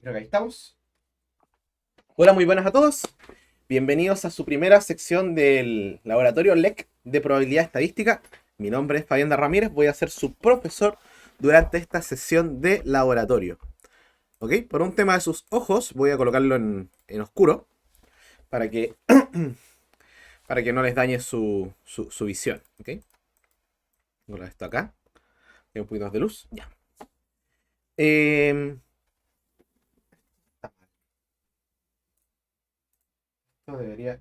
Creo que ahí estamos. Hola, muy buenas a todos. Bienvenidos a su primera sección del laboratorio LEC de probabilidad estadística. Mi nombre es Fabián Ramírez, voy a ser su profesor durante esta sesión de laboratorio. ¿Ok? Por un tema de sus ojos, voy a colocarlo en oscuro para que, para que no les dañe su visión. ¿Ok? Pongo esto acá. Hay un poquito más de luz. Ya. Esto debería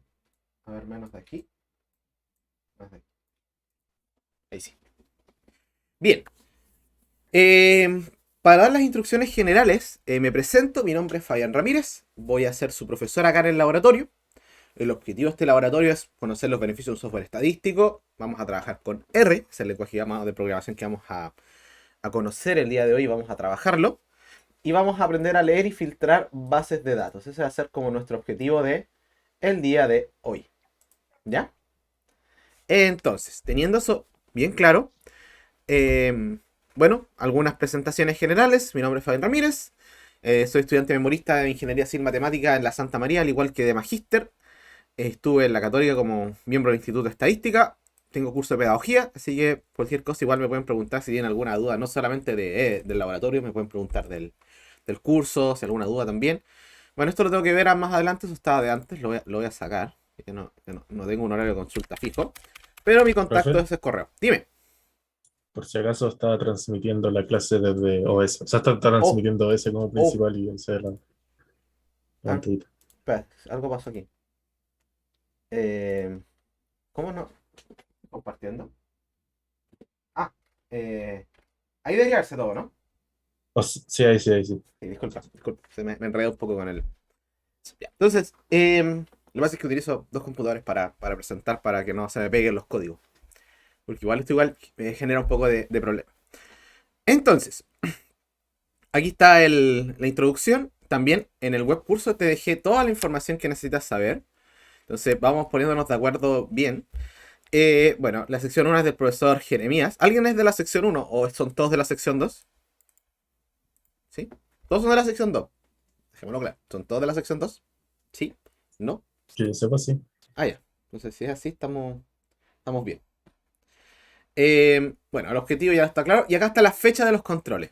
haber menos de aquí. Más de aquí. Ahí sí. Bien. Eh, para dar las instrucciones generales, me presento, mi nombre es Fabián Ramírez, voy a ser su profesor acá en el laboratorio. El objetivo de este laboratorio es conocer los beneficios de un software estadístico. Vamos a trabajar con R, es el lenguaje de programación que vamos a conocer el día de hoy, vamos a trabajarlo. Y vamos a aprender a leer y filtrar bases de datos. Ese va a ser como nuestro objetivo de el día de hoy. ¿Ya? Entonces, teniendo eso bien claro, Eh, bueno, algunas presentaciones generales. Mi nombre es Fabián Ramírez. Soy estudiante memorista de Ingeniería Civil Matemática en la Santa María, al igual que de Magíster. Estuve en la Católica como miembro del Instituto de Estadística. Tengo curso de Pedagogía, así que cualquier cosa igual me pueden preguntar si tienen alguna duda, no solamente del laboratorio, me pueden preguntar del curso, si alguna duda también. Bueno, esto lo tengo que ver más adelante, eso estaba de antes, lo voy a sacar. No tengo un horario de consulta fijo, pero mi contacto Profe, es el correo. Dime. por si acaso estaba transmitiendo la clase desde OS. O sea, está Oh, transmitiendo OS como oh. principal y ese la Ah, pantallita. espera, algo pasó aquí. Eh, ¿Cómo no? Compartiendo. Ah, eh, ahí debería verse todo, ¿no? Sí, ahí sí, ahí sí. Sí, disculpa, me enredé un poco con el. Ya. Entonces, lo más es que utilizo dos computadores para presentar para que no se me peguen los códigos. Porque igual esto igual me genera un poco de problema. Entonces, aquí está la introducción. También en el web curso te dejé toda la información que necesitas saber. Entonces, vamos poniéndonos de acuerdo bien. Bueno, la sección 1 es del profesor Jeremías. ¿Alguien es de la sección uno o son todos de la sección 2? ¿Sí? Todos son de la sección 2. Dejémoslo claro. ¿Son todos de la sección 2? ¿Sí? ¿No? Que yo sepa, sí. Ah, ya. Entonces, si es así, estamos bien. Bueno, el objetivo ya está claro. Y acá está la fecha de los controles.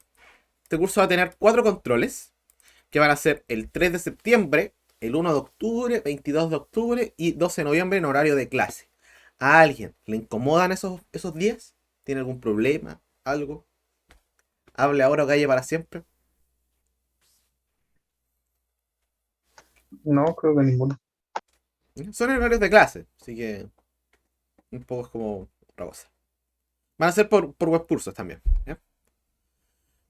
Este curso va a tener 4 controles que van a ser el 3 de septiembre, el 1 de octubre, 22 de octubre y 12 de noviembre en horario de clase. ¿A alguien le incomodan esos días? ¿Tiene algún problema? ¿Algo? Hable ahora o calle para siempre. No, creo que ninguno. Son horarios de clase, así que un poco es como otra cosa. Van a ser por web cursos también. ¿Ya?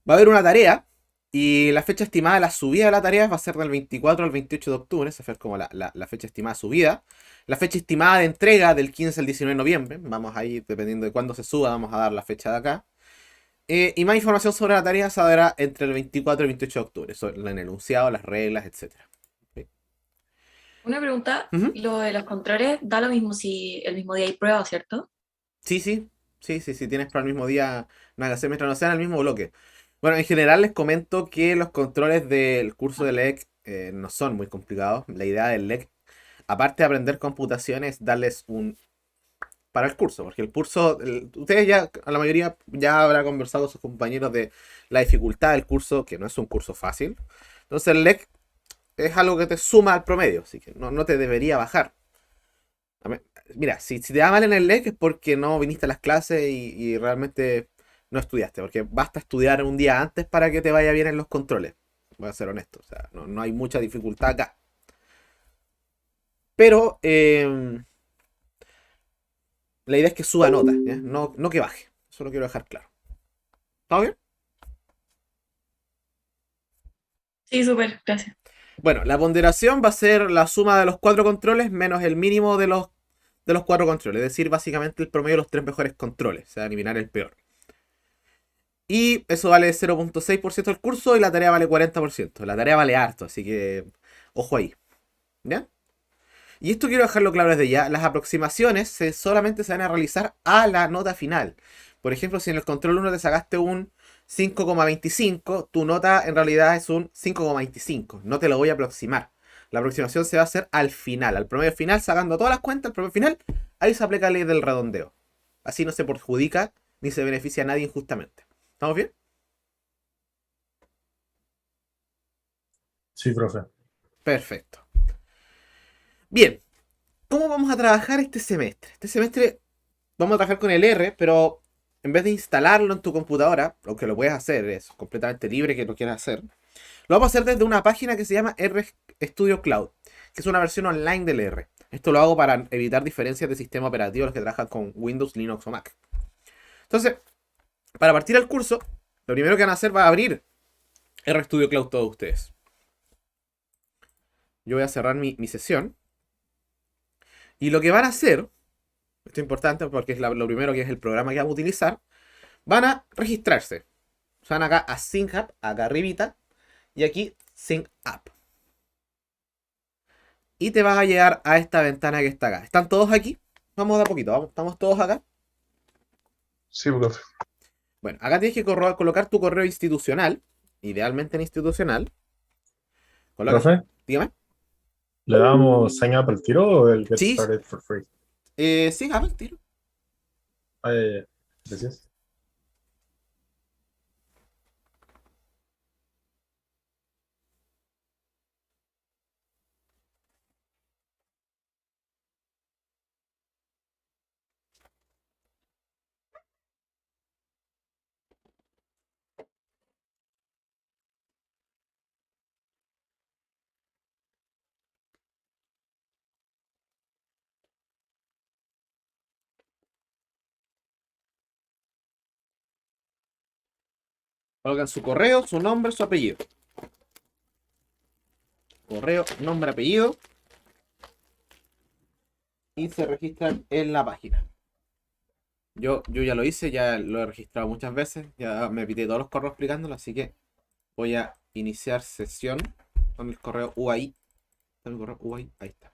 Va a haber una tarea y la fecha estimada de la subida de la tarea va a ser del 24 al 28 de octubre. Esa fue como la fecha estimada de subida. La fecha estimada de entrega del 15 al 19 de noviembre. Vamos ahí, dependiendo de cuándo se suba, vamos a dar la fecha de acá. Y más información sobre la tarea se dará entre el 24 y el 28 de octubre. Eso, en el enunciado, las reglas, etcétera. ¿Sí? Una pregunta, Ujú. lo de los controles da lo mismo si el mismo día hay prueba, ¿cierto? Sí, sí, sí, tienes para el mismo día nada que hacer mientras no sea en el mismo bloque. Bueno, en general les comento que los controles del curso de LEC no son muy complicados. La idea del LEC, aparte de aprender computación, es darles un para el curso, porque el curso, ustedes ya, a la mayoría ya habrá conversado con sus compañeros de la dificultad del curso, que no es un curso fácil. Entonces el LEC es algo que te suma al promedio, así que no te debería bajar. Mira, si te da mal en el LEC es porque no viniste a las clases y realmente no estudiaste, porque basta estudiar un día antes para que te vaya bien en los controles. Voy a ser honesto, o sea, no hay mucha dificultad acá. Pero la idea es que suba nota, ¿ya? No que baje. Eso lo quiero dejar claro. ¿Está bien? Sí, súper, gracias. Bueno, la ponderación va a ser la suma de los 4 controles menos el mínimo de los 4 controles. Es decir, básicamente el promedio de los 3 mejores controles. O sea, eliminar el peor. Y eso vale 0,6% del curso y la tarea vale 40%. La tarea vale harto, así que ojo ahí. ¿Ya? Y esto quiero dejarlo claro desde ya. Las aproximaciones solamente se van a realizar a la nota final. Por ejemplo, si en el control 1 te sacaste un 5,25, tu nota en realidad es un 5,25. No te lo voy a aproximar. La aproximación se va a hacer al final, al promedio final, sacando todas las cuentas, el promedio final, ahí se aplica la ley del redondeo. Así no se perjudica ni se beneficia a nadie injustamente. ¿Estamos bien? Sí, profe. Perfecto. Bien, ¿cómo vamos a trabajar este semestre? Este semestre vamos a trabajar con el R, pero en vez de instalarlo en tu computadora, aunque lo puedes hacer, es completamente libre que lo quieras hacer, lo vamos a hacer desde una página que se llama R Studio Cloud, que es una versión online del R. Esto lo hago para evitar diferencias de sistema operativo a los que trabajan con Windows, Linux o Mac. Entonces, para partir el curso, lo primero que van a hacer va a abrir R Studio Cloud todos ustedes. Yo voy a cerrar mi sesión. Y lo que van a hacer, esto es importante porque es lo primero que es el programa que vamos a utilizar, van a registrarse. Van acá a Sync Up, acá arribita, y aquí Sync Up. Y te vas a llegar a esta ventana que está acá. ¿Están todos aquí? Vamos de a poquito, vamos, estamos todos acá. Sí, profe. Bueno, acá tienes que colocar tu correo institucional, idealmente en institucional. Coloca, Profe, dígame. ¿le damos sign up al tiro o el get Sí, started for free? Sí, a ver, tiro. Gracias. Colocan su correo, su nombre, su apellido. Correo, nombre, apellido. Y se registran en la página. Yo ya lo hice, ya lo he registrado muchas veces. Ya me pité todos los correos explicándolo, así que voy a iniciar sesión con el correo UAI. ¿Está mi correo UAI? Ahí está.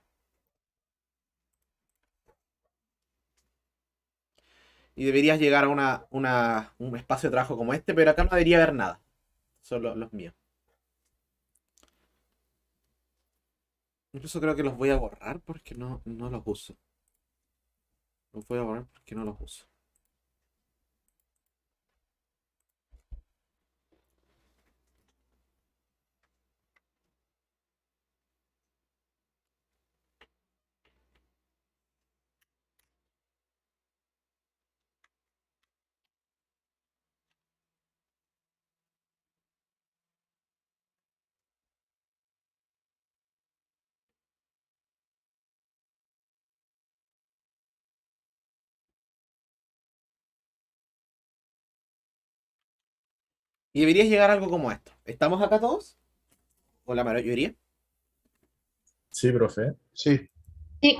Y deberías llegar a un espacio de trabajo como este, pero acá no debería haber nada. Son los míos. Incluso creo que los voy a borrar porque no los uso. Los voy a borrar porque no los uso. Y deberías llegar a algo como esto. ¿Estamos acá todos? ¿O la mayoría? Sí, profe. Sí. Sí.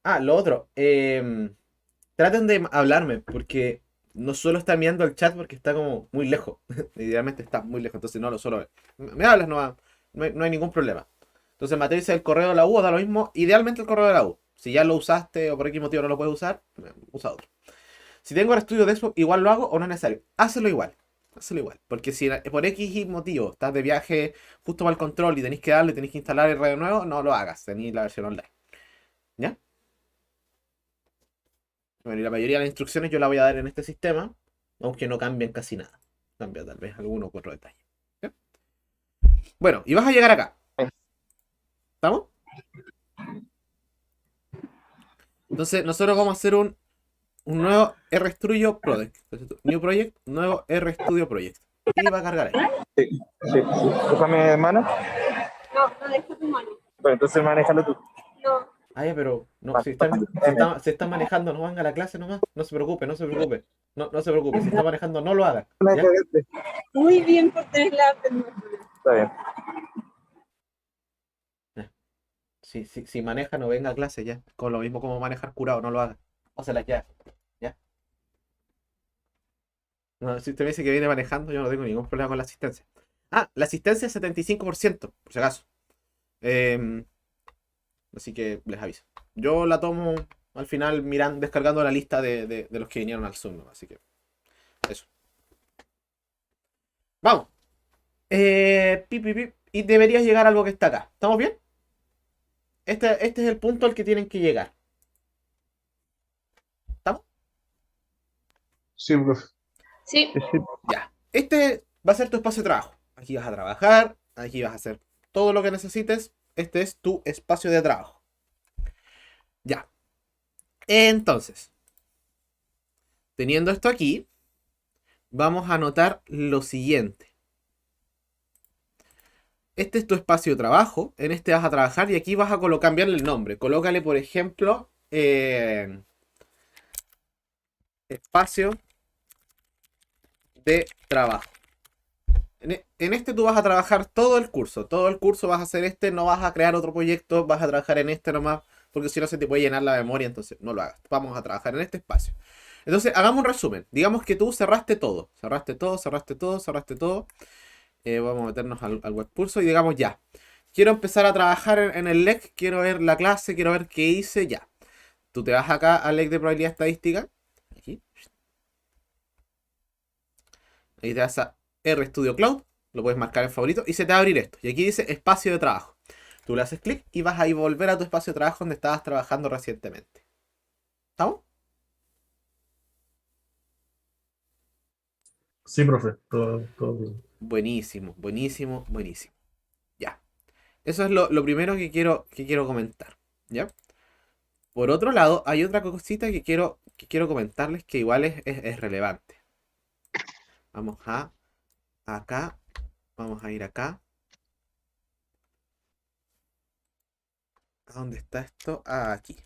Ah, lo otro. Traten de hablarme, porque no suelo estar mirando el chat porque está como muy lejos. Idealmente está muy lejos, entonces no lo suelo ver. Me hablas, no hay ningún problema. Entonces, materializa el correo de la U, da lo mismo. Idealmente el correo de la U. Si ya lo usaste o por X motivo no lo puedes usar, usa otro. Si tengo el estudio de Xbox, igual lo hago o no es necesario. Hazlo igual. Hazlo igual. Porque si por X motivo estás de viaje justo para el control y tenéis que darle, tenéis que instalar el radio nuevo, no lo hagas. Tenéis la versión online. ¿Ya? Bueno, y la mayoría de las instrucciones yo la voy a dar en este sistema, aunque no cambien casi nada. Cambia tal vez alguno u otro detalle. ¿Ya? Bueno, y vas a llegar acá. ¿Estamos? Entonces, nosotros vamos a hacer un nuevo RStudio Project. Entonces, New Project, nuevo RStudio Project. Y va a cargar ahí. Sí, sí. Déjame mano. No dejes tu mano. Bueno, entonces manéjalo tú. No. Ah, ya, pero no, si están manejando, no venga a la clase nomás. No se preocupe, no se preocupe. No se preocupe. Si está manejando, no lo haga. ¿Ya? Muy bien por tener la Está bien. Si maneja, no venga a clase ya. Con lo mismo como manejar curado, no lo haga. Páselas ya. ¿Ya? No, si usted me dice que viene manejando, yo no tengo ningún problema con la asistencia. Ah, la asistencia es 75%, por si acaso. Así que les aviso. Yo la tomo al final descargando la lista de los que vinieron al Zoom, ¿no? Así que eso. Vamos. Y deberías llegar a algo que está acá. ¿Estamos bien? Este es el punto al que tienen que llegar. ¿Estamos? Sí, profe. Sí, Ya. Este va a ser tu espacio de trabajo. Aquí vas a trabajar, aquí vas a hacer todo lo que necesites. Este es tu espacio de trabajo. Ya. Entonces, teniendo esto aquí, vamos a anotar lo siguiente. Este es tu espacio de trabajo. En este vas a trabajar y aquí vas a cambiarle el nombre. Colócale, por ejemplo, espacio de trabajo. En este tú vas a trabajar todo el curso. Todo el curso vas a hacer este, no vas a crear otro proyecto, vas a trabajar en este nomás, porque si no se te puede llenar la memoria, entonces no lo hagas. Vamos a trabajar en este espacio. Entonces, hagamos un resumen. Digamos que tú cerraste todo. Cerraste todo, cerraste todo, cerraste todo. Vamos a meternos al web curso y digamos ya. Quiero empezar a trabajar en el LEC, quiero ver la clase, quiero ver qué hice, ya. Tú te vas acá al LEC de probabilidad estadística. Aquí. Ahí te vas a RStudio Cloud, lo puedes marcar en favorito y se te va a abrir esto. Y aquí dice espacio de trabajo. Tú le haces clic y vas a ir volver a tu espacio de trabajo donde estabas trabajando recientemente. ¿Estamos? Sí, profe, todo bien. Buenísimo, buenísimo, buenísimo. Ya. Eso es lo primero que quiero comentar. ¿Ya? Por otro lado, hay otra cosita que quiero comentarles que igual es relevante. Vamos a acá. Vamos a ir acá. ¿A dónde está esto? Ah, aquí.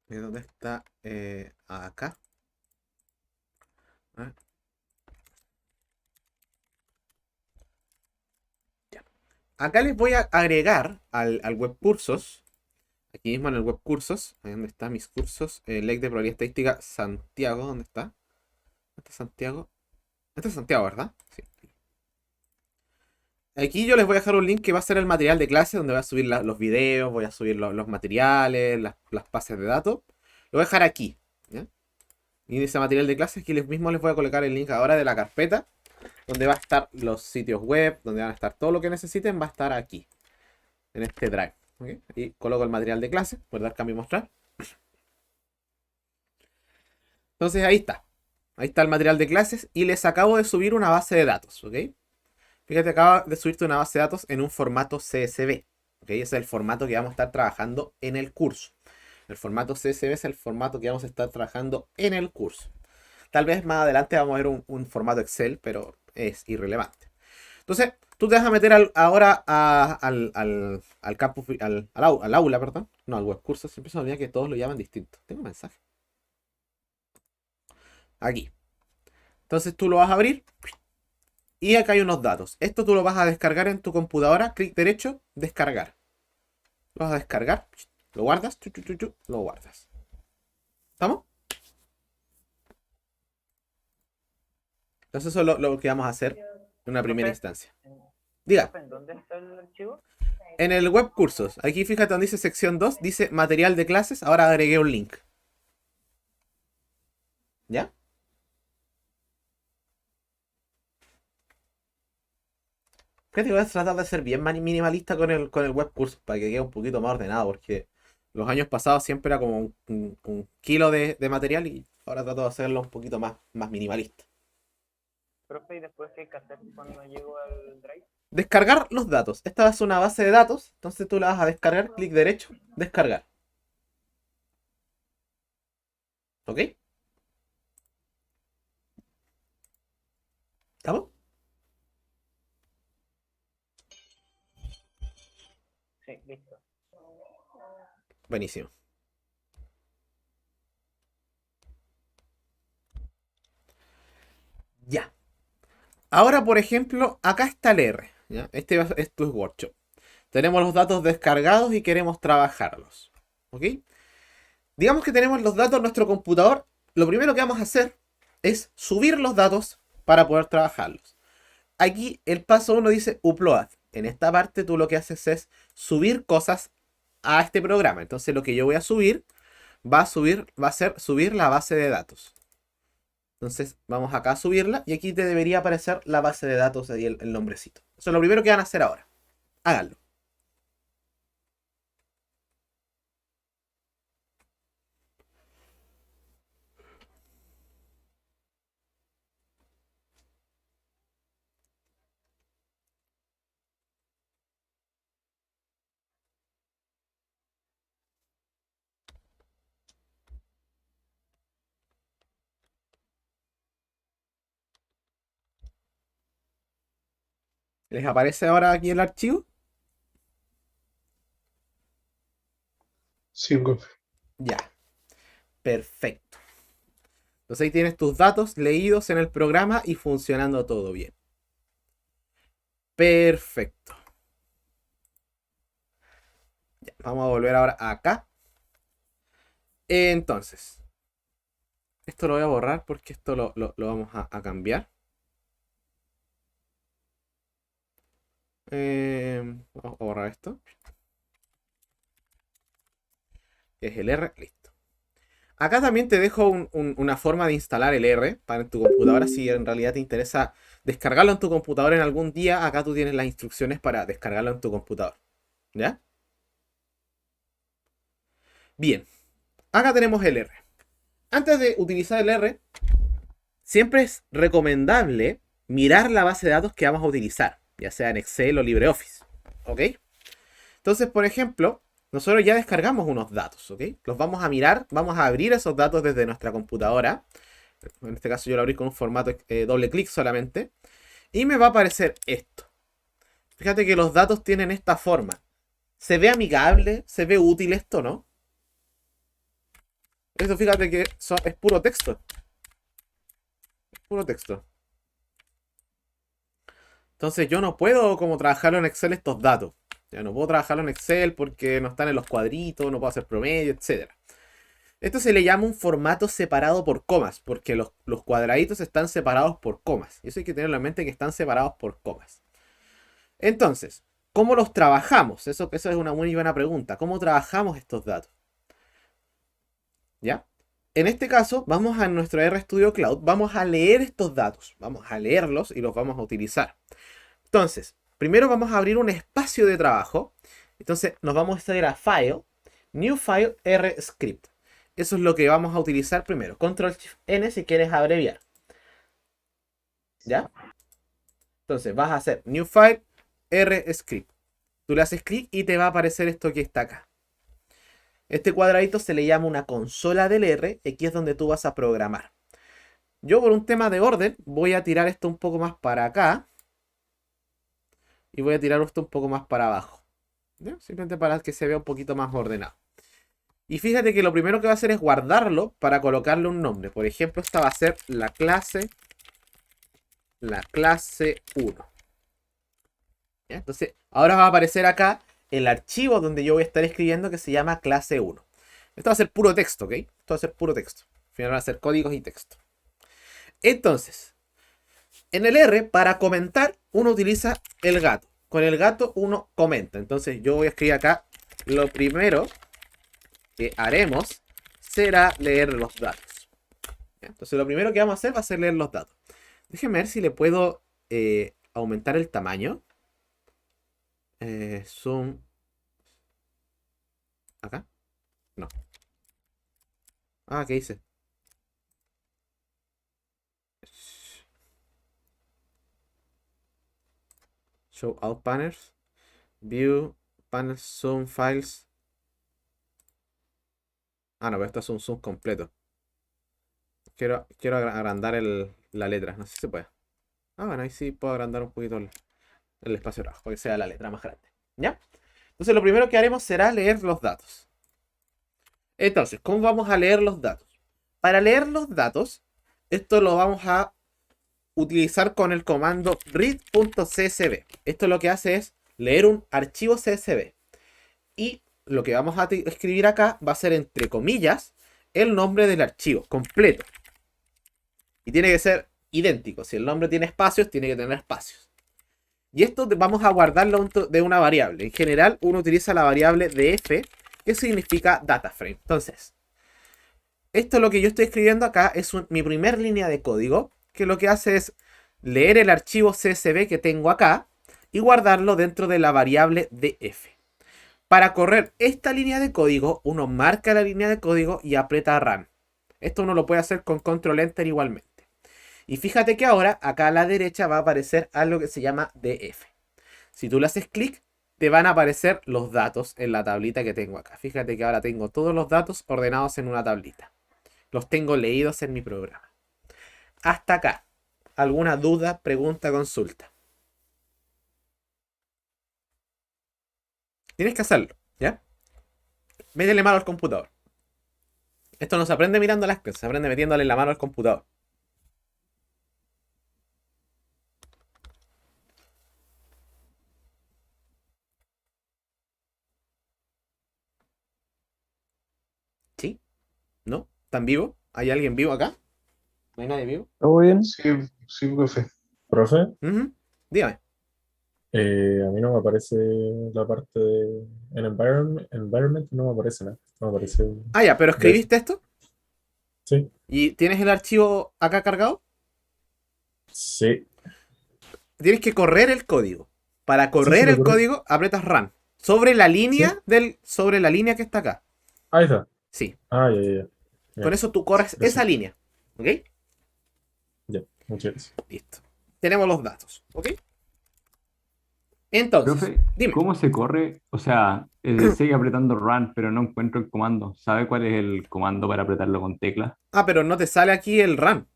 ¿De dónde está? Acá. A ver. Ya. Acá les voy a agregar al web cursos. Aquí mismo en el web cursos. Ahí donde están mis cursos. Lake de probabilidad estadística Santiago. ¿Dónde está? ¿Dónde está Santiago? Este es Santiago, ¿verdad? Sí. Aquí yo les voy a dejar un link que va a ser el material de clase donde voy a subir los videos, voy a subir los materiales, las bases de datos. Lo voy a dejar aquí. ¿Ya? Y en ese material de clase aquí mismo les voy a colocar el link ahora de la carpeta donde va a estar los sitios web, donde van a estar todo lo que necesiten, va a estar aquí, en este drive. ¿Okay? Y coloco el material de clase, voy a dar cambio y mostrar. Entonces ahí está. Ahí está el material de clases y les acabo de subir una base de datos. ¿Ok? Fíjate, acaba de subirte una base de datos en un formato CSV. ¿Okay? Ese es el formato que vamos a estar trabajando en el curso. El formato CSV es el formato que vamos a estar trabajando en el curso. Tal vez más adelante vamos a ver un formato Excel, pero es irrelevante. Entonces, tú te vas a meter ahora al campus, al aula, perdón. No, al web curso. Siempre se me olvida que todos lo llaman distinto. Tengo un mensaje. Aquí. Entonces tú lo vas a abrir. Y acá hay unos datos. Esto tú lo vas a descargar en tu computadora. Clic derecho, descargar. Lo vas a descargar. Lo guardas. Lo guardas. ¿Estamos? Entonces eso es lo que vamos a hacer en una primera instancia. Diga. ¿En dónde está el archivo? En el web cursos. Aquí fíjate donde dice sección 2. Dice material de clases. Ahora agregué un link. ¿Ya? Fíjate que voy a tratar de ser bien minimalista con el web curso para que quede un poquito más ordenado, porque los años pasados siempre era como un kilo de material y ahora trato de hacerlo un poquito más minimalista. Profe, ¿y después qué hay que hacer cuando llego al drive? Descargar los datos. Esta es una base de datos, entonces tú la vas a descargar, clic derecho, descargar. ¿Ok? ¿Estamos? Sí, listo. Buenísimo. Ya. Ahora, por ejemplo, acá está el R. ¿Ya? Esto es Workshop. Tenemos los datos descargados y queremos trabajarlos. ¿Ok? Digamos que tenemos los datos en nuestro computador. Lo primero que vamos a hacer es subir los datos para poder trabajarlos. Aquí el paso 1 dice upload. En esta parte tú lo que haces es subir cosas a este programa. Entonces lo que yo voy a subir va a ser subir la base de datos. Entonces vamos acá a subirla y aquí te debería aparecer la base de datos y el nombrecito. Eso es lo primero que van a hacer ahora. Háganlo. ¿Les aparece ahora aquí el archivo? Sí, profe. Ya. Perfecto. Entonces ahí tienes tus datos leídos en el programa y funcionando todo bien. Perfecto. Ya, vamos a volver ahora acá. Entonces, esto lo voy a borrar porque esto lo vamos a cambiar. Vamos a borrar esto. Que es el R, listo. Acá también te dejo una forma de instalar el R para en tu computadora. Si en realidad te interesa descargarlo en tu computadora en algún día, acá tú tienes las instrucciones para descargarlo en tu computador. ¿Ya? Bien. Acá tenemos el R. Antes de utilizar el R, siempre es recomendable mirar la base de datos que vamos a utilizar, ya sea en Excel o LibreOffice. ¿Ok? Entonces, por ejemplo, nosotros ya descargamos unos datos, ¿ok? Los vamos a mirar, vamos a abrir esos datos desde nuestra computadora. En este caso yo lo abrí con un formato doble clic solamente. Y me va a aparecer esto. Fíjate que los datos tienen esta forma. ¿Se ve amigable? ¿Se ve útil esto, no? Esto fíjate que es puro texto. Es puro texto. Entonces yo no puedo como trabajarlo en Excel estos datos. Ya no puedo trabajarlo en Excel porque no están en los cuadritos, no puedo hacer promedio, etc. Esto se le llama un formato separado por comas, porque los cuadraditos están separados por comas. Y eso hay que tenerlo en mente, que están separados por comas. Entonces, ¿cómo los trabajamos? Eso es una muy buena pregunta. ¿Cómo trabajamos estos datos? ¿Ya? En este caso, vamos a nuestro RStudio Cloud, vamos a leer estos datos, vamos a leerlos y los vamos a utilizar. Entonces, primero vamos a abrir un espacio de trabajo. Entonces, nos vamos a ir a File, New File, RScript. Eso es lo que vamos a utilizar primero. Control-Shift-N si quieres abreviar. ¿Ya? Entonces, vas a hacer New File, RScript. Tú le haces clic y te va a aparecer esto que está acá. Este cuadradito se le llama una consola del R, y aquí es donde tú vas a programar. Yo por un tema de orden voy a tirar esto un poco más para acá. Y voy a tirar esto un poco más para abajo. ¿Ya? Simplemente para que se vea un poquito más ordenado. Y fíjate que lo primero que va a hacer es guardarlo para colocarle un nombre. Por ejemplo, esta va a ser la clase 1. ¿Ya? Entonces, ahora va a aparecer acá el archivo donde yo voy a estar escribiendo que se llama clase 1. Esto va a ser puro texto, ¿ok? Esto va a ser puro texto. Al final van a ser códigos y texto. Entonces, en el R, para comentar, uno utiliza el gato. Con el gato uno comenta. Entonces yo voy a escribir acá, lo primero que haremos será leer los datos. ¿Ya? Entonces lo primero que vamos a hacer va a ser leer los datos. Déjenme ver si le puedo aumentar el tamaño. Zoom. ¿Acá? No. Ah, ¿qué hice? Show all panels. View panels, zoom files. Ah, no, pero esto es un zoom completo. Quiero agrandar la letra. No sé si se puede. Ah, bueno, ahí sí puedo agrandar un poquito el espacio de abajo, para que sea la letra más grande. ¿Ya? Entonces lo primero que haremos será leer los datos. Entonces, ¿cómo vamos a leer los datos? Para leer los datos, esto lo vamos a utilizar con el comando read.csv. Esto lo que hace es leer un archivo CSV. Y lo que vamos a escribir acá va a ser entre comillas el nombre del archivo completo. Y tiene que ser idéntico. Si el nombre tiene espacios, tiene que tener espacios. Y esto vamos a guardarlo de una variable. En general, uno utiliza la variable df, que significa data frame. Entonces, esto lo que yo estoy escribiendo acá es mi primer línea de código, que lo que hace es leer el archivo CSV que tengo acá y guardarlo dentro de la variable df. Para correr esta línea de código, uno marca la línea de código y aprieta Run. Esto uno lo puede hacer con Control Enter igualmente. Y fíjate que ahora acá a la derecha va a aparecer algo que se llama df. Si tú le haces clic, te van a aparecer los datos en la tablita que tengo acá. Fíjate que ahora tengo todos los datos ordenados en una tablita. Los tengo leídos en mi programa. Hasta acá. ¿Alguna duda, pregunta, consulta? Tienes que hacerlo, ¿ya? Métele mano al computador. Esto no se aprende mirando las clases, se aprende metiéndole la mano al computador. ¿Sí? ¿No? ¿Están vivos? ¿Hay alguien vivo acá? ¿No hay nadie vivo? ¿Todo bien? Sí, sí, profe. Profe, Ujú. Dígame. a mí no me aparece la parte de en environment, no me aparece nada. No me aparece. Ah, ya, pero escribiste esto Sí, y tienes el archivo acá cargado. sí. Tienes que correr el código. Para correr sí, lo el corrí. código, aprietas Run. Sobre la línea Sí. sobre la línea que está acá. Ahí está. Sí. Ah, ya. Con Ya, eso tú corres gracias. esa línea. ¿Ok? Ya, muchas gracias. Listo. Tenemos los datos. ¿Ok? Entonces, Profe, dime. ¿cómo se corre? O sea, sigue apretando Run, pero no encuentro el comando. ¿Sabe cuál es el comando para apretarlo con tecla? Ah, pero no te sale aquí el Run.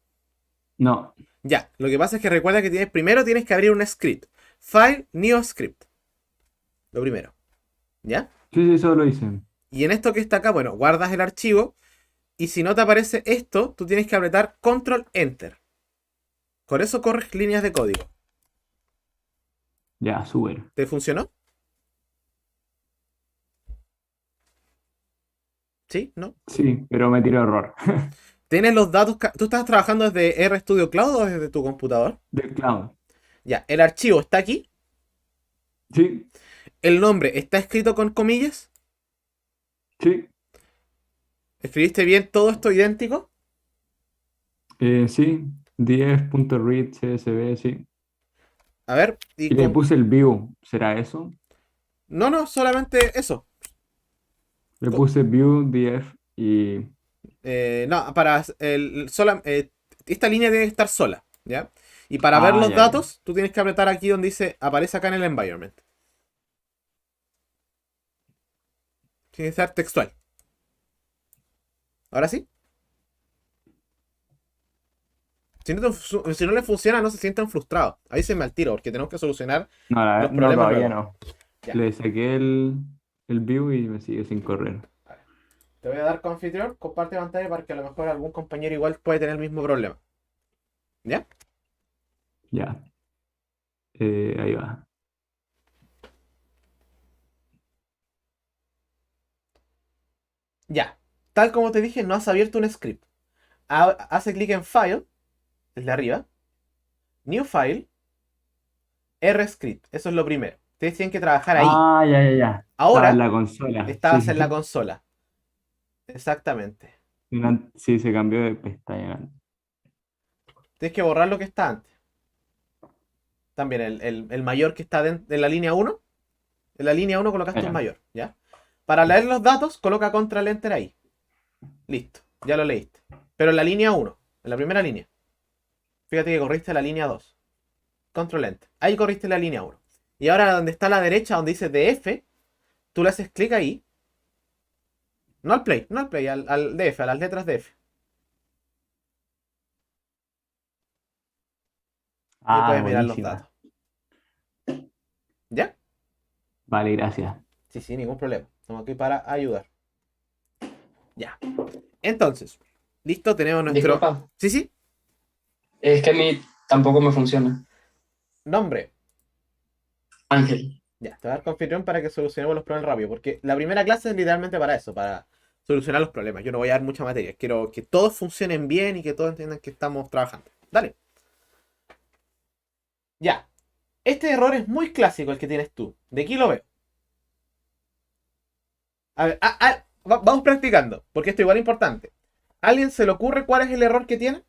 No. Ya. Lo que pasa es que recuerda que primero tienes que abrir un script. File, new script. Lo primero. ¿Ya? Sí, eso lo hice. Y en esto que está acá, bueno, guardas el archivo. Y si no te aparece esto, tú tienes que apretar Control Enter. Con eso corres líneas de código. Ya, súper. ¿Te funcionó? ¿Sí? ¿No? Sí, pero me tiró error. ¿Tienes los datos? ¿Tú estás trabajando desde RStudio Cloud o desde tu computador? Del cloud. Ya, el archivo está aquí. Sí, El nombre está escrito con comillas. sí. ¿Escribiste bien todo esto idéntico? Sí. df.read csv, sí. A ver. Y le puse el view. ¿Será eso? No, solamente eso. Le puse view df y... No, para esta línea tiene que estar sola, ¿ya? Y para ver los ya. datos, tú tienes que apretar aquí donde dice, aparece acá en el environment. Tiene que estar textual. ¿Ahora sí? Si no le funciona, no se sientan frustrados. Avísenme al tiro, porque tenemos que solucionar No, los no, problemas todavía luego. no. Ya. Le saqué el view y me sigue sin correr. Te voy a dar con anfitrión, comparte pantalla para que a lo mejor algún compañero igual puede tener el mismo problema. ¿Ya? Ya. Ahí va. Ya. Tal como te dije, no has abierto un script. Hace clic en File, el de arriba. New File. RScript. Eso es lo primero. Ustedes tienen que trabajar ahí. Ah, ya. Ahora Estaba en la consola. estabas Sí. en la consola. Exactamente. Sí, se cambió de pestaña. Tienes que borrar lo que está antes. También el mayor que está en la línea 1. En la línea 1 colocaste Ya. un mayor. ¿Ya? Para leer los datos, coloca Control Enter ahí. Listo. Ya lo leíste. Pero en la línea 1. En la primera línea. Fíjate que corriste la línea 2. Control Enter. Ahí corriste la línea 1. Y ahora donde está a la derecha, donde dice DF, tú le haces clic ahí. No al play, al DF, a las letras DF. Y ahí puedes mirar los Buenísima. datos. ¿Ya? Vale, gracias. Sí, ningún problema. Estamos aquí para ayudar. Ya. Entonces, listo, tenemos nuestro. Disculpa, Sí. es que a mí tampoco me funciona. Nombre. Ángel. Ya, te voy a dar confitrión para que solucionemos los problemas rápido. Porque la primera clase es literalmente para eso, para solucionar los problemas. Yo no voy a dar mucha materia. Quiero que todos funcionen bien y que todos entiendan que estamos trabajando. Dale. Ya. Este error es muy clásico el que tienes tú. De aquí lo veo. A ver, vamos practicando, porque esto igual es importante. ¿Alguien se le ocurre cuál es el error que tiene?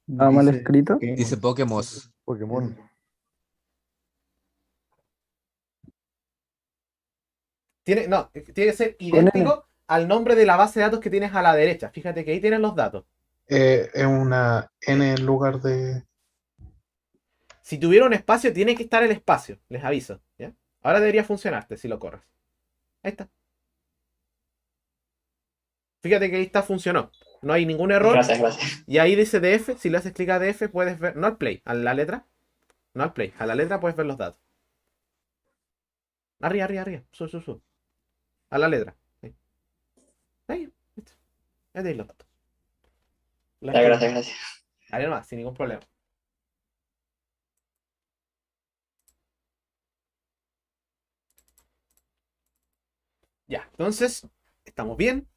¿Está mal escrito? Dice Pokémon. Pokémon. No, tiene que ser N. idéntico al nombre de la base de datos que tienes a la derecha. Fíjate que ahí tienes los datos. Es una N en lugar de. Si tuviera un espacio, tiene que estar el espacio. Les aviso. ¿Ya? Ahora debería funcionarte si lo corres. Ahí está. Fíjate que ahí está, funcionó. No hay ningún error. Gracias. Y ahí dice DF. Si le haces clic a DF, puedes ver. No al play, a la letra. No al play. A la letra puedes ver los datos. Arriba. Sub. A la letra. Ahí. Listo. Ahí tenéis los datos. Gracias. Ahí nomás, sin ningún problema. Ya, entonces, estamos bien.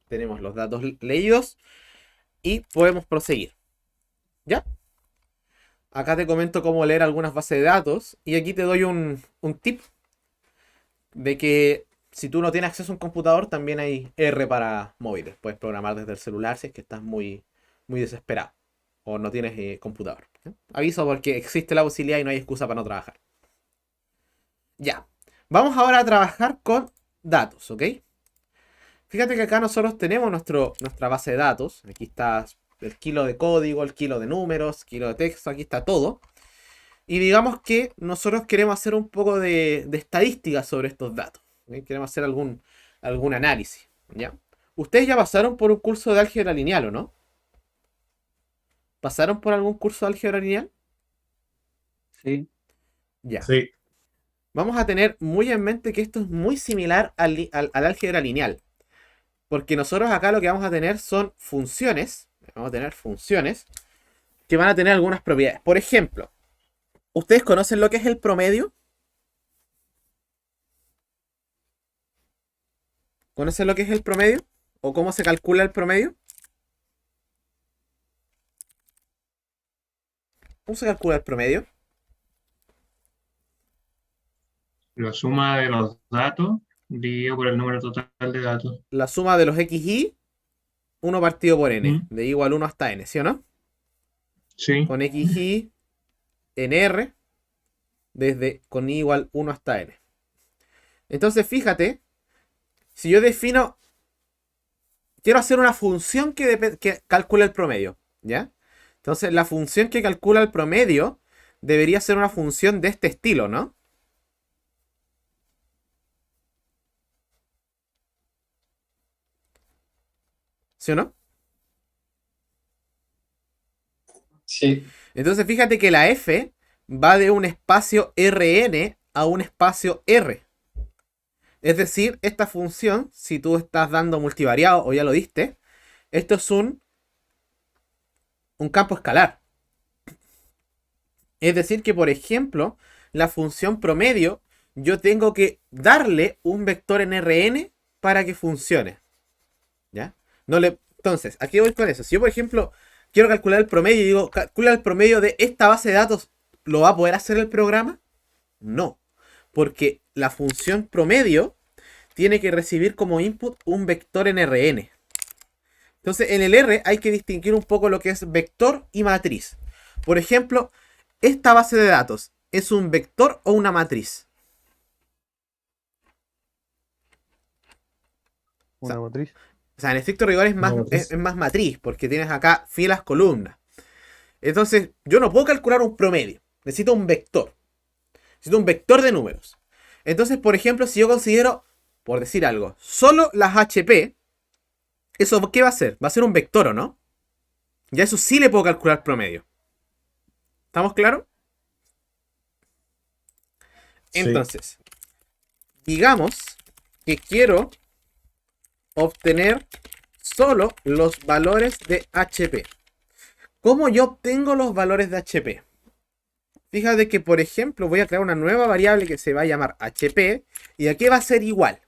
Tenemos los datos leídos. Y podemos proseguir. ¿Ya? Acá te comento cómo leer algunas bases de datos. Y aquí te doy un tip. De que si tú no tienes acceso a un computador, también hay R para móviles. Puedes programar desde el celular si es que estás muy desesperado. O no tienes computador. ¿Ya? Aviso porque existe la posibilidad y no hay excusa para no trabajar. Ya. Vamos ahora a trabajar con datos, ¿ok? Fíjate que acá nosotros tenemos nuestra base de datos. Aquí está el kilo de código, el kilo de números, kilo de texto, aquí está todo. Y digamos que nosotros queremos hacer un poco de estadística sobre estos datos. ¿Sí? Queremos hacer algún análisis. ¿Ya? Ustedes ya pasaron por un curso de álgebra lineal, ¿o no? ¿Pasaron por algún curso de álgebra lineal? Sí. Ya. Sí. Vamos a tener muy en mente que esto es muy similar al álgebra lineal. Porque nosotros acá lo que vamos a tener son funciones. Vamos a tener funciones que van a tener algunas propiedades. Por ejemplo, ¿ustedes conocen lo que es el promedio? ¿Conocen lo que es el promedio? ¿O cómo se calcula el promedio? ¿Cómo se calcula el promedio? La suma de los datos dividido por el número total de datos. La suma de los xy, 1 partido por n. De igual 1 hasta n, ¿sí o no? Sí. Con xy en r, con i igual 1 hasta n. Entonces, fíjate, si yo defino, quiero hacer una función que calcula el promedio, ¿ya? Entonces, la función que calcula el promedio debería ser una función de este estilo, ¿no? ¿Sí o no? Sí. Entonces, fíjate que la f va de un espacio Rn a un espacio R. Es decir, esta función, si tú estás dando multivariado o ya lo diste, esto es un campo escalar. Es decir que, por ejemplo, la función promedio, yo tengo que darle un vector en Rn para que funcione. ¿Ya? Entonces, aquí voy con eso. Si yo, por ejemplo, quiero calcular el promedio y digo, calcula el promedio de esta base de datos, ¿lo va a poder hacer el programa? No. Porque la función promedio tiene que recibir como input un vector en Rn. Entonces, en el R hay que distinguir un poco lo que es vector y matriz. Por ejemplo, esta base de datos, ¿es un vector o una matriz? Una matriz. O sea, en estricto rigor es más matriz, porque tienes acá filas, columnas. Entonces, yo no puedo calcular un promedio. Necesito un vector. Necesito un vector de números. Entonces, por ejemplo, si yo considero, por decir algo, solo las HP, ¿eso qué va a ser? Va a ser un vector, ¿o no? Ya eso sí le puedo calcular promedio. ¿Estamos claros? Entonces, digamos que quiero obtener solo los valores de HP. ¿Cómo yo obtengo los valores de HP? Fíjate que, por ejemplo, voy a crear una nueva variable que se va a llamar HP. ¿Y a qué va a ser igual?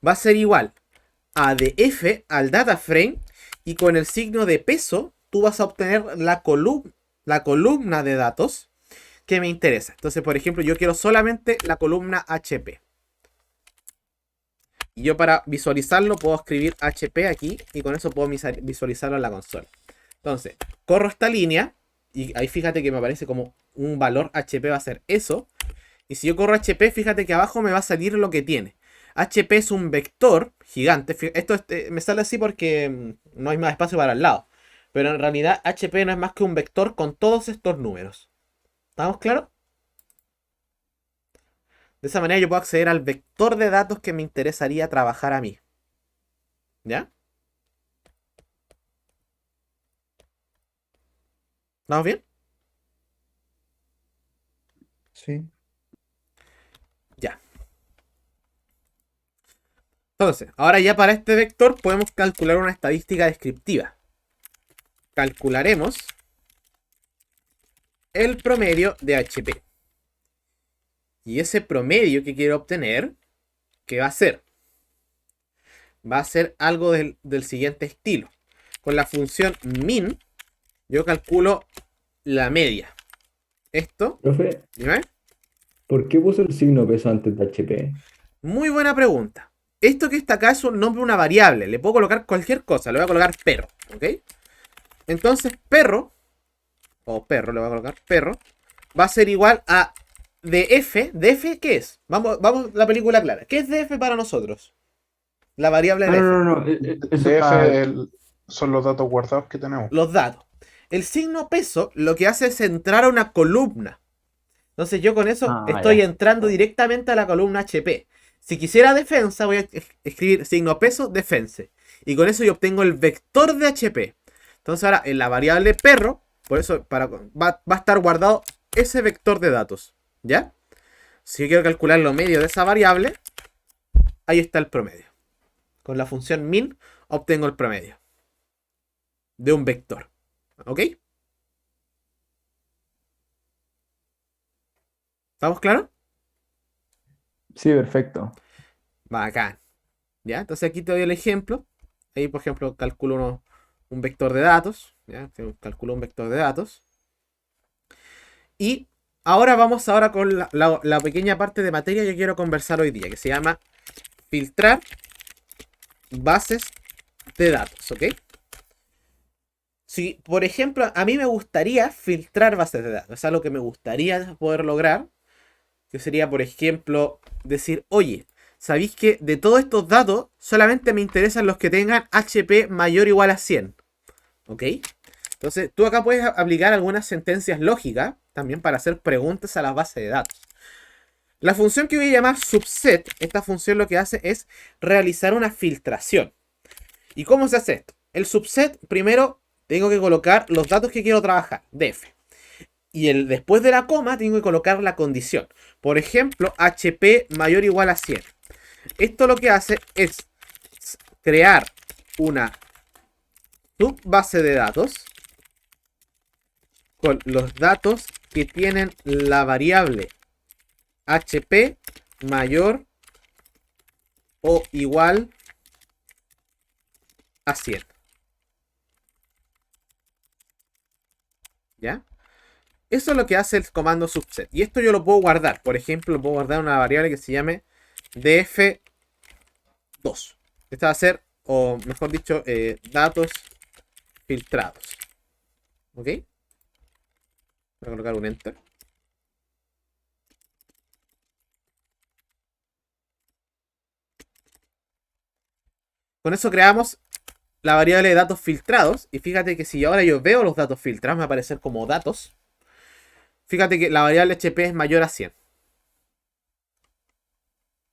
Va a ser igual a de F al data frame. Y con el signo de peso, tú vas a obtener la columna de datos que me interesa. Entonces, por ejemplo, yo quiero solamente la columna HP. Y yo para visualizarlo puedo escribir HP aquí y con eso puedo visualizarlo en la consola. Entonces, corro esta línea y ahí fíjate que me aparece como un valor HP va a ser eso. Y si yo corro HP, fíjate que abajo me va a salir lo que tiene. HP es un vector gigante. Esto me sale así porque no hay más espacio para el lado. Pero en realidad HP no es más que un vector con todos estos números. ¿Estamos claros? De esa manera yo puedo acceder al vector de datos que me interesaría trabajar a mí. ¿Ya? ¿Estamos bien? Sí. Ya. Entonces, ahora ya para este vector podemos calcular una estadística descriptiva. Calcularemos el promedio de HP. Y ese promedio que quiero obtener, ¿qué va a ser? Va a ser algo del siguiente estilo. Con la función min, yo calculo la media. Esto, Profe, dime. ¿por qué puso el signo peso antes de HP? Muy buena pregunta. Esto que está acá es un nombre de una variable. Le puedo colocar cualquier cosa. Le voy a colocar perro. ¿Ok? Entonces, perro, o perro, le voy a colocar perro, va a ser igual a df. ¿Df qué es? Vamos la película clara. ¿Qué es df para nosotros? La variable df. No. Eso DF está... son los datos guardados que tenemos. Los datos. El signo peso lo que hace es entrar a una columna. Entonces yo con eso estoy entrando directamente a la columna HP. Si quisiera defensa, voy a escribir signo peso, defense. Y con eso yo obtengo el vector de HP. Entonces ahora en la variable perro, por eso va a estar guardado ese vector de datos. ¿Ya? Si yo quiero calcular lo medio de esa variable, ahí está el promedio. Con la función min obtengo el promedio de un vector. ¿Ok? ¿Estamos claros? Sí, perfecto. Bacán. ¿Ya? Entonces aquí te doy el ejemplo. Ahí, por ejemplo, calculo un vector de datos. ¿Ya? Calculo un vector de datos. Y ahora vamos con la pequeña parte de materia que quiero conversar hoy día, que se llama filtrar bases de datos. ¿Ok? Si, por ejemplo, a mí me gustaría filtrar bases de datos. Es algo que me gustaría poder lograr. Que sería, por ejemplo, decir, oye, ¿sabéis que de todos estos datos solamente me interesan los que tengan HP mayor o igual a 100? ¿Ok? Entonces, tú acá puedes aplicar algunas sentencias lógicas también para hacer preguntas a las bases de datos. La función que voy a llamar subset, esta función lo que hace es realizar una filtración. ¿Y cómo se hace esto? El subset, primero, tengo que colocar los datos que quiero trabajar, def. Y después de la coma tengo que colocar la condición. Por ejemplo, HP mayor o igual a 100. Esto lo que hace es crear una subbase de datos con los datos que tienen la variable HP mayor o igual a 100. ¿Ya? Eso es lo que hace el comando subset. Y esto yo lo puedo guardar. Por ejemplo, lo puedo guardar en una variable que se llame df2. Esta va a ser, o mejor dicho, datos filtrados. ¿Ok? Voy a colocar un enter. Con eso creamos la variable de datos filtrados. Y fíjate que si ahora yo veo los datos filtrados, me va a aparecer como datos. Fíjate que la variable HP es mayor a 100.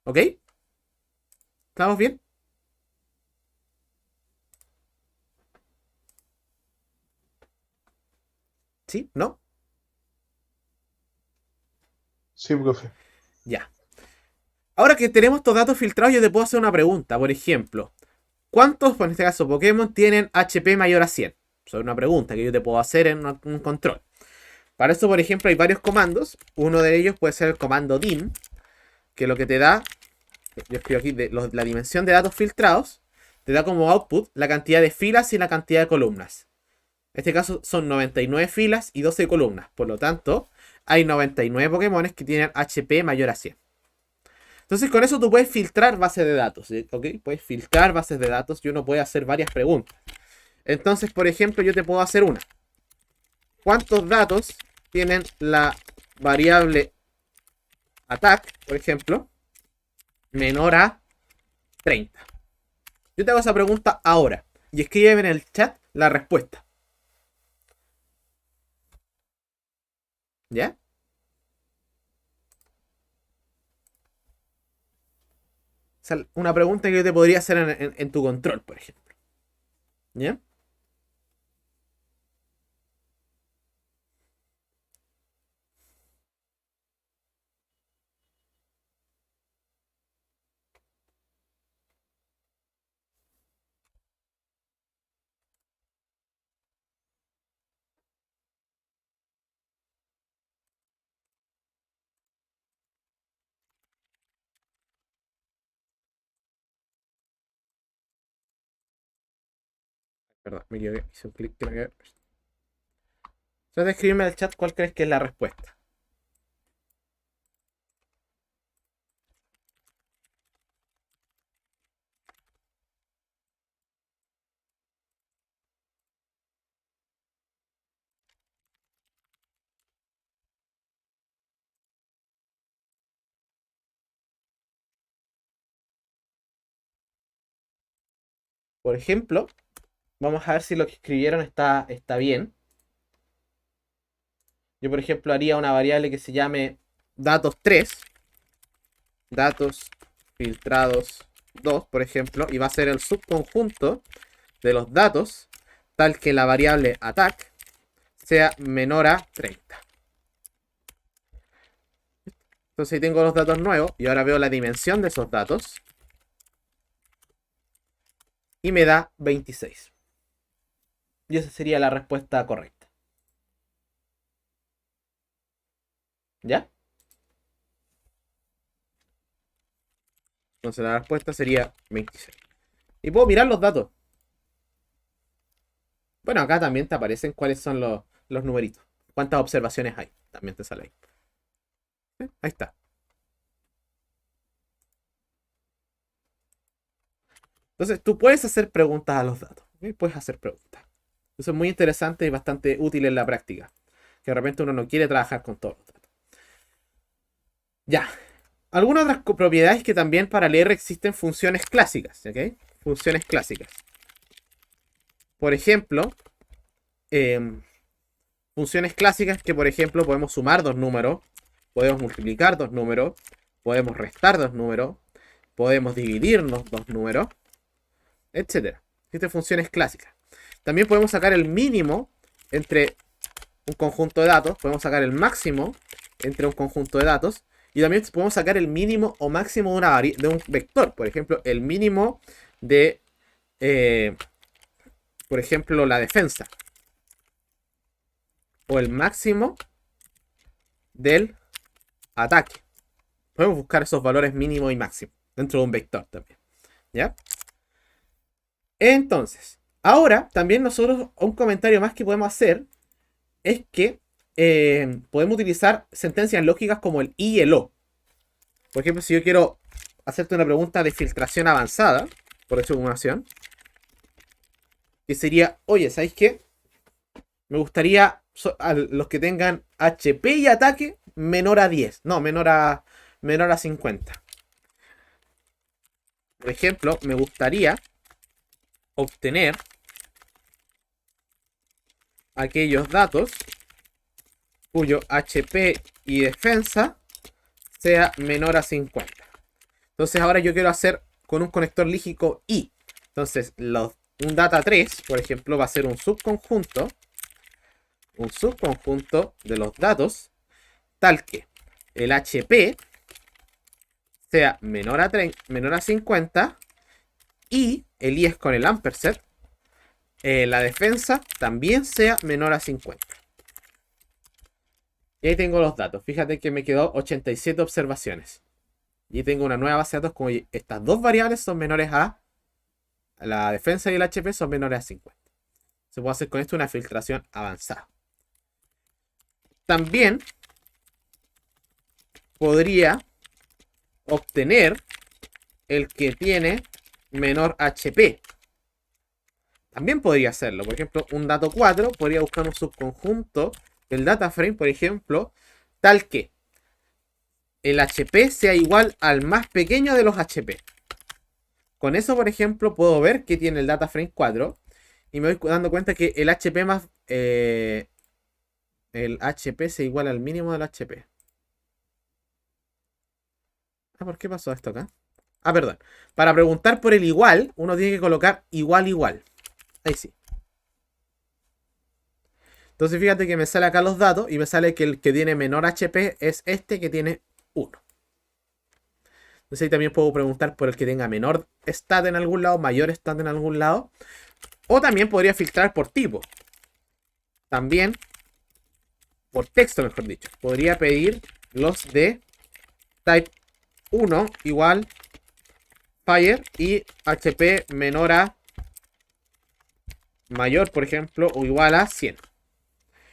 ¿Ok? ¿Estamos bien? ¿Sí? ¿No? Sí, profe. Ya. Ahora que tenemos estos datos filtrados, yo te puedo hacer una pregunta. Por ejemplo, ¿cuántos, en este caso, Pokémon tienen HP mayor a 100? Eso es una pregunta que yo te puedo hacer en un control. Para eso, por ejemplo, hay varios comandos. Uno de ellos puede ser el comando dim, que lo que te da, yo escribo aquí, la dimensión de datos filtrados, te da como output la cantidad de filas y la cantidad de columnas. En este caso son 99 filas y 12 columnas. Por lo tanto, hay 99 Pokémon que tienen HP mayor a 100. Entonces con eso tú puedes filtrar bases de datos, ¿sí? ¿Ok? Puedes filtrar bases de datos y uno puede hacer varias preguntas. Entonces, por ejemplo, yo te puedo hacer una. ¿Cuántos datos tienen la variable attack, por ejemplo, menor a 30? Yo te hago esa pregunta ahora y escríbeme en el chat la respuesta. ¿Ya? O sea, una pregunta que yo te podría hacer en tu control, por ejemplo. ¿Ya? Perdón, me equivoqué. Hice un clic que no quería. Trata de escribirme en el chat cuál crees que es la respuesta. Por ejemplo, vamos a ver si lo que escribieron está bien. Yo, por ejemplo, haría una variable que se llame datos3. Datos filtrados 2, por ejemplo. Y va a ser el subconjunto de los datos tal que la variable attack sea menor a 30. Entonces ahí tengo los datos nuevos y ahora veo la dimensión de esos datos. Y me da 26. Y esa sería la respuesta correcta. ¿Ya? Entonces la respuesta sería 26. Y puedo mirar los datos. Bueno, acá también te aparecen cuáles son los numeritos. Cuántas observaciones hay. También te sale ahí. Ahí está. Entonces tú puedes hacer preguntas a los datos. ¿Okay? Puedes hacer preguntas. Eso es muy interesante y bastante útil en la práctica. Que de repente uno no quiere trabajar con todos los datos. Ya. Algunas otras propiedades que también para leer existen funciones clásicas. ¿Ok? Funciones clásicas. Por ejemplo, funciones clásicas que, por ejemplo, podemos sumar dos números, podemos multiplicar dos números, podemos restar dos números, podemos dividirnos dos números, etc. Existen funciones clásicas. También podemos sacar el mínimo entre un conjunto de datos, podemos sacar el máximo entre un conjunto de datos, y también podemos sacar el mínimo o máximo de un vector. Por ejemplo, el mínimo de, por ejemplo, la defensa. O el máximo del ataque. Podemos buscar esos valores mínimo y máximo dentro de un vector también. ¿Ya? Entonces, ahora también nosotros un comentario más que podemos hacer es que podemos utilizar sentencias lógicas como el y el o. Por ejemplo, si yo quiero hacerte una pregunta de filtración avanzada, por hecho como acción, que sería, oye, ¿sabéis qué? Me gustaría a los que tengan HP y ataque menor a 10. No, menor a 50. Por ejemplo, me gustaría obtener aquellos datos cuyo HP y defensa sea menor a 50. Entonces ahora yo quiero hacer con un conector lógico y. Entonces un data 3, por ejemplo, va a ser un subconjunto de los datos tal que el HP sea menor a 50 y el i es con el ampersand, la defensa también sea menor a 50. Y ahí tengo los datos. Fíjate que me quedó 87 observaciones. Y tengo una nueva base de datos como estas dos variables son menores a la defensa y el HP son menores a 50. Se puede hacer con esto una filtración avanzada. También podría obtener el que tiene menor HP. También podría hacerlo. Por ejemplo, un dato 4 podría buscar un subconjunto del data frame, por ejemplo, tal que el HP sea igual al más pequeño de los HP. Con eso, por ejemplo, puedo ver que tiene el data frame 4 y me voy dando cuenta que el HP más... el HP sea igual al mínimo del HP. ¿Por qué pasó esto acá? Perdón. Para preguntar por el igual, uno tiene que colocar igual, igual. Ahí sí. Entonces fíjate que me sale acá los datos y me sale que el que tiene menor HP es este que tiene 1. Entonces ahí también puedo preguntar por el que tenga menor stat en algún lado, mayor stat en algún lado. O también podría filtrar por tipo. También, por texto mejor dicho. Podría pedir los de type 1 igual fire y HP menor a mayor, por ejemplo, o igual a 100.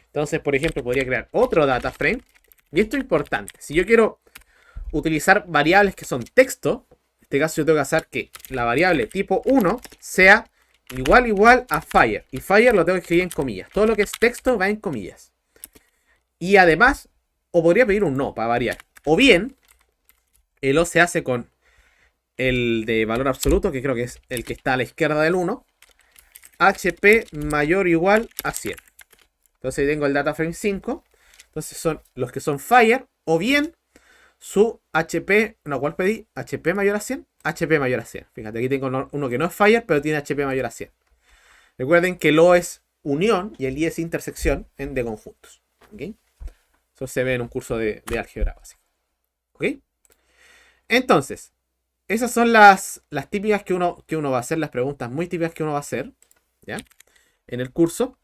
Entonces, por ejemplo, podría crear otro data frame. Y esto es importante. Si yo quiero utilizar variables que son texto, en este caso yo tengo que hacer que la variable tipo 1 sea igual a fire. Y fire lo tengo que escribir en comillas. Todo lo que es texto va en comillas. Y además, o podría pedir un no para variar. O bien, el O se hace con el de valor absoluto, que creo que es el que está a la izquierda del 1. HP mayor o igual a 100. Entonces tengo el data frame 5. Entonces son los que son fire. O bien su HP. No, ¿cuál pedí? HP mayor a 100. HP mayor a 100. Fíjate, aquí tengo uno que no es fire, pero tiene HP mayor a 100. Recuerden que el O es unión y el I es intersección de conjuntos. ¿Okay? Eso se ve en un curso de álgebra básica. ¿Ok? Entonces, esas son las típicas que uno va a hacer, las preguntas muy típicas que uno va a hacer, ¿ya? En el curso,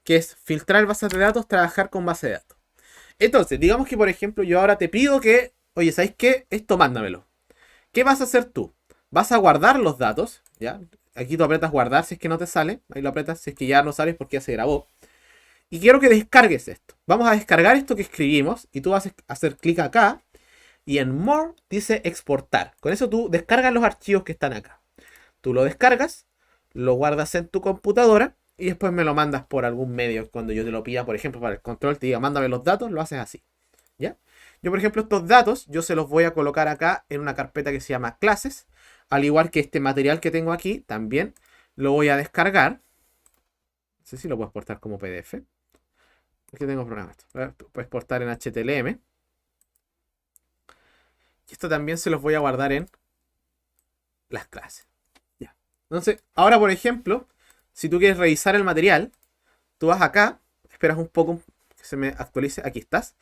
que es filtrar bases de datos, trabajar con base de datos. Entonces, digamos que por ejemplo yo ahora te pido que, oye, ¿sabes qué? Esto mándamelo. ¿Qué vas a hacer tú? Vas a guardar los datos, ¿ya? Aquí tú apretas guardar si es que no te sale, ahí lo apretas si es que ya no sales porque ya se grabó. Y quiero que descargues esto. Vamos a descargar esto que escribimos y tú vas a hacer clic acá y en More dice exportar. Con eso tú descargas los archivos que están acá. Tú lo descargas, lo guardas en tu computadora y después me lo mandas por algún medio. Cuando yo te lo pida, por ejemplo, para el control, te diga, mándame los datos, lo haces así. ¿Ya? Yo, por ejemplo, estos datos, yo se los voy a colocar acá en una carpeta que se llama clases. Al igual que este material que tengo aquí, también lo voy a descargar. No sé si lo puedo exportar como PDF. Es que tengo programas. Puedo exportar en HTML. Y esto también se los voy a guardar en las clases. Ya. Entonces, ahora por ejemplo, si tú quieres revisar el material, tú vas acá, esperas un poco que se me actualice, aquí estás.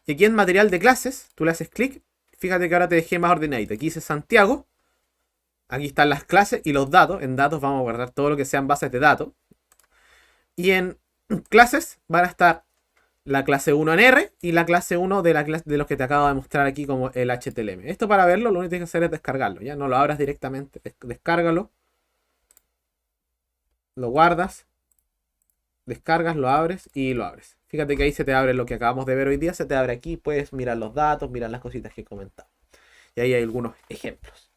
Y aquí en material de clases, tú le haces clic. Fíjate que ahora te dejé más ordenadito. Aquí dice Santiago. Aquí están las clases y los datos. En datos vamos a guardar todo lo que sean bases de datos. Y en clases van a estar la clase 1 en R y la clase 1 de los que te acabo de mostrar aquí como el HTML. Esto para verlo lo único que tienes que hacer es descargarlo. Ya no lo abras directamente. Descárgalo. Lo guardas. Descargas, lo abres y lo abres. Fíjate que ahí se te abre lo que acabamos de ver hoy día. Se te abre aquí. Puedes mirar los datos, mirar las cositas que he comentado. Y ahí hay algunos ejemplos.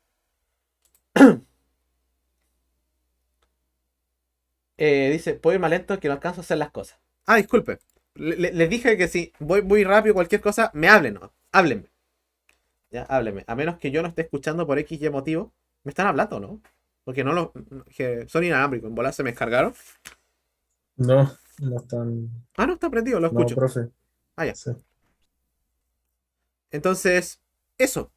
Dice, puedo ir más lento que no alcanzo a hacer las cosas. Disculpe. Les dije que si voy muy rápido cualquier cosa, me hablen, ¿no? Háblenme. Ya, háblenme. A menos que yo no esté escuchando por X y motivo. ¿Me están hablando, no? Porque que son inalámbricos. En volar se me descargaron. No, no están. No está prendido, lo No, escucho. profe. Ya. Sí. Entonces, eso.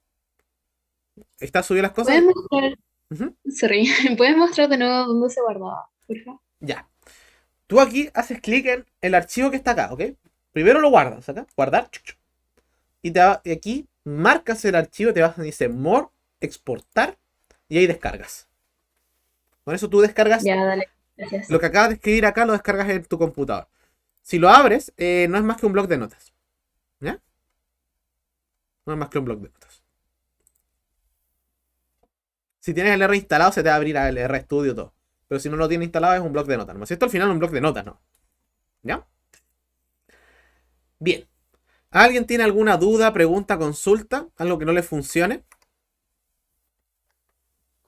¿Está subido las cosas? ¿Puedes mostrar? Ujú. Sorry, ¿puedes mostrar de nuevo dónde se guardaba, por favor? Ya. Tú aquí haces clic en el archivo que está acá, ¿ok? Primero lo guardas acá, guardar. Y aquí marcas el archivo, te vas a dice More, exportar, y ahí descargas. Con eso tú descargas Ya, dale, gracias. lo que acabas de escribir acá, lo descargas en tu computador. Si lo abres, no es más que un bloc de notas. ¿Ya? No es más que un bloc de notas. Si tienes el R instalado, se te va a abrir el RStudio todo. Pero si no lo tienes instalado, es un bloc de notas. ¿No? Si esto al final es un bloc de notas, ¿no? ¿Ya? Bien. ¿Alguien tiene alguna duda, pregunta, consulta? ¿Algo que no le funcione?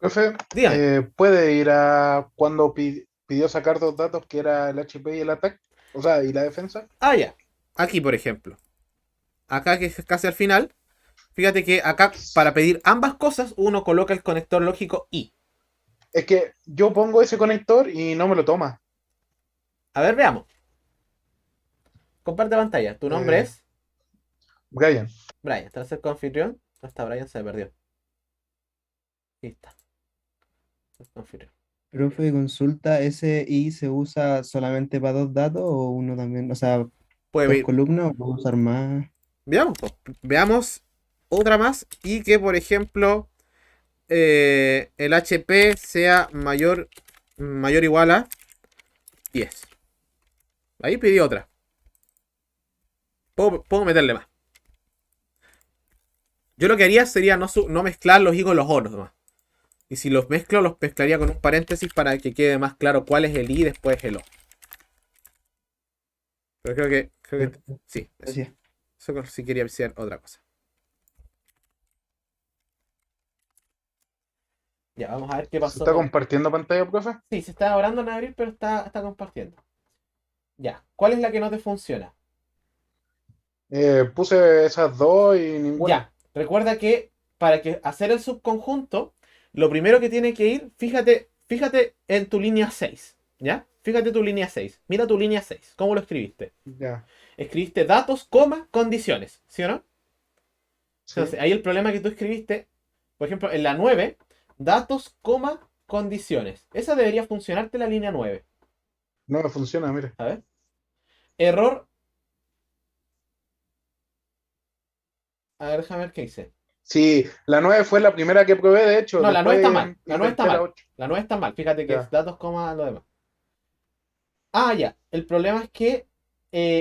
Profe, Dígame. ¿puede ir a cuando pidió sacar dos datos que era el HP y el ataque? O sea, y la defensa. Ah, ya. Aquí, por ejemplo. Acá, que es casi al final. Fíjate que acá, para pedir ambas cosas, uno coloca el conector lógico I. Es que yo pongo ese conector y no me lo toma. A ver, veamos. Comparte pantalla. Tu nombre Eh, es Brian. Brian. ¿Estás el anfitrión? No está Brian, se perdió. Ahí está. El anfitrión. Profe, consulta, ¿ese I se usa solamente para dos datos o uno también, o sea, Puede dos ver. columnas o puedo usar más? Veamos, po. Veamos otra más. Y que, por ejemplo, el HP sea mayor o igual a 10. Ahí pedí otra. Puedo meterle más. Yo lo que haría sería no mezclar los I con los O nomás. Y si los mezclo, los mezclaría con un paréntesis para que quede más claro cuál es el I y después el O. Pero creo que sí. Gracias. Eso sí quería decir otra cosa. Ya, vamos a ver qué ¿Se pasó está con... compartiendo pantalla, profe? Sí, se está orando en abrir, pero está compartiendo. Ya, ¿cuál es la que no te funciona? Puse esas dos y ninguna. Ya, recuerda que para que hacer el subconjunto, lo primero que tiene que ir, fíjate en tu línea 6, ¿ya? Fíjate tu línea 6. Mira tu línea 6. ¿Cómo lo escribiste? Ya. Escribiste datos, coma, condiciones, ¿sí o no? Sí. Entonces, ahí el problema que tú escribiste, por ejemplo, en la 9, datos, coma, condiciones. Esa debería funcionarte la línea 9. No me funciona, mire. A ver. Error. A ver, déjame ver qué hice. Sí, la 9 fue la primera que probé, de hecho. No, la 9 está Después mal. La 9 está intenté la mal. 8. La 9 está mal. Fíjate que es Ya. datos, coma, lo demás. Ah, ya. El problema es que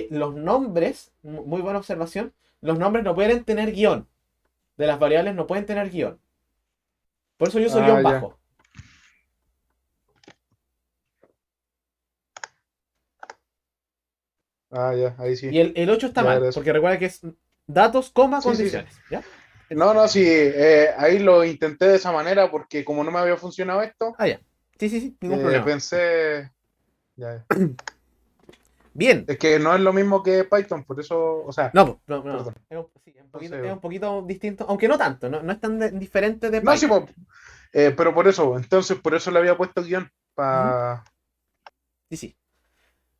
los nombres, muy buena observación, los nombres no pueden tener guión. De las variables no pueden tener guión. Por eso yo uso Ah, guión ya. bajo. Ah, ya, ahí sí. Y el 8 está Ya mal, era eso. porque recuerda que es datos, coma, Sí, sí, sí. condiciones. ¿Ya? No, no, sí. Ahí lo intenté de esa manera porque como no me había funcionado esto, Ah, ya. Sí, ningún problema. pensé. Ya. Bien. Es que no es lo mismo que Python, por eso. O sea, No. perdón. Sí, Entonces, es un poquito distinto, aunque no tanto, no es tan diferente de no, sí, Python. pero por eso. Entonces, por eso le había puesto guión. Ujú. Para. Sí.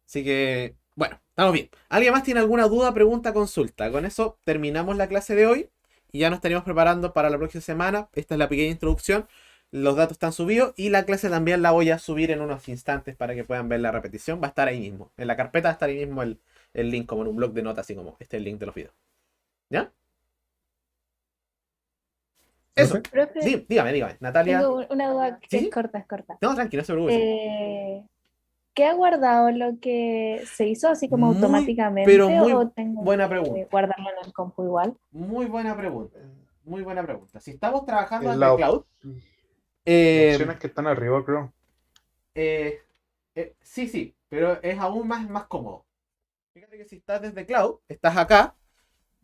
Así que, bueno, estamos bien. ¿Alguien más tiene alguna duda, pregunta, consulta? Con eso terminamos la clase de hoy y ya nos estaríamos preparando para la próxima semana. Esta es la pequeña introducción. Los datos están subidos y la clase también la voy a subir en unos instantes para que puedan ver la repetición. Va a estar ahí mismo. En la carpeta va a estar ahí mismo el link, como en un blog de notas, así como este es el link de los videos. ¿Ya? Eso. ¿Profe? Profe, Dígame. Natalia. tengo una duda que ¿Sí? es corta, es corta. No, tranquilo, no se preocupe. ¿Qué ha guardado lo que se hizo así como Muy, automáticamente pero muy o tengo buena que pregunta. guardarlo en el compu igual? Muy buena pregunta. Muy buena pregunta. Si estamos trabajando En desde cloud, las eh, opciones que están arriba, creo. sí, pero es aún más cómodo. Fíjate que si estás desde cloud, estás acá,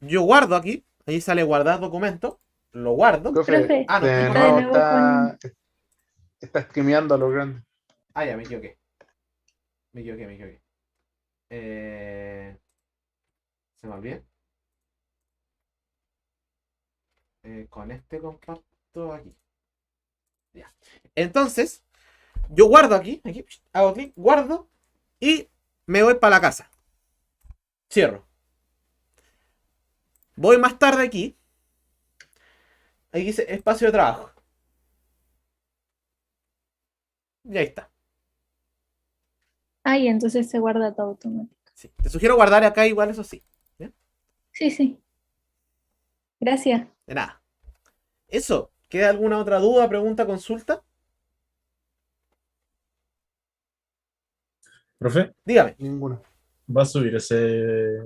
yo guardo aquí, ahí sale guardar documento, lo guardo. Profe, Profe, Ah, no, estoy de por está de nuevo nuevo con... está streameando a lo grande. Ah, ya, me equivoqué. Me equivoqué. Se me olvidó. Con este comparto aquí. Ya. Entonces, yo guardo aquí, hago clic, guardo y me voy para la casa. Cierro. Voy más tarde aquí. Aquí dice espacio de trabajo. Y ahí está. Ah, y entonces se guarda todo automático. Sí. Te sugiero guardar acá igual, eso sí. ¿Ya? Sí. Gracias. De nada. Eso. ¿Queda alguna otra duda, pregunta, consulta? ¿Profe? Dígame. Ninguna. ¿Va a subir ese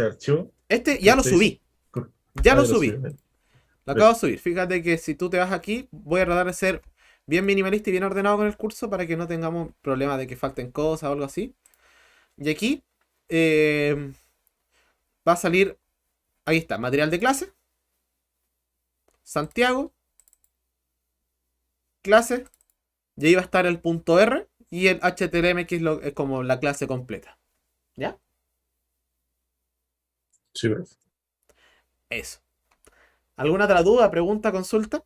archivo? Este ya lo Usted dice- subí. Ya lo lo subí. subió. Lo acabo de subir. Fíjate que si tú te vas aquí, voy a tratar de ser bien minimalista y bien ordenado con el curso para que no tengamos problemas de que falten cosas o algo así. Y aquí va a salir, ahí está, material de clase, Santiago, clases, ya iba a estar el punto R y el HTML, que es como la clase completa. ¿Ya? Sí, profe. Eso. ¿Alguna otra duda, pregunta, consulta?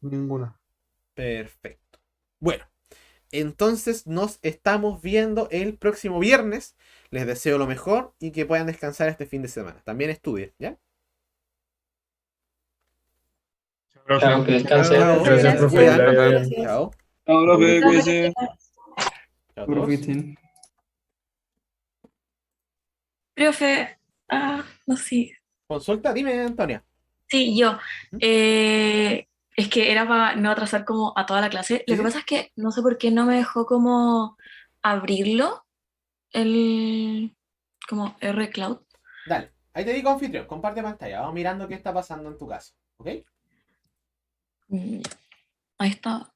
Ninguna. Perfecto. Bueno, entonces nos estamos viendo el próximo viernes. Les deseo lo mejor y que puedan descansar este fin de semana. También estudien, ¿ya? Profe. Chao, que descanse. Chao. Gracias, profe. Cuidan. que le vaya bien. Gracias. Chao. Chao, profe, Profe, cuídese. Chao a Profe todos. Cristian. profe, no sé. Consulta, dime, Antonia. Sí, yo. Es que era para no atrasar como a toda la clase. Lo Sí. que pasa es que no sé por qué no me dejó como abrirlo, el como R-Cloud. Dale. Ahí te digo, anfitrión, comparte pantalla. Vamos mirando qué está pasando en tu caso. ¿Ok? Ahí está.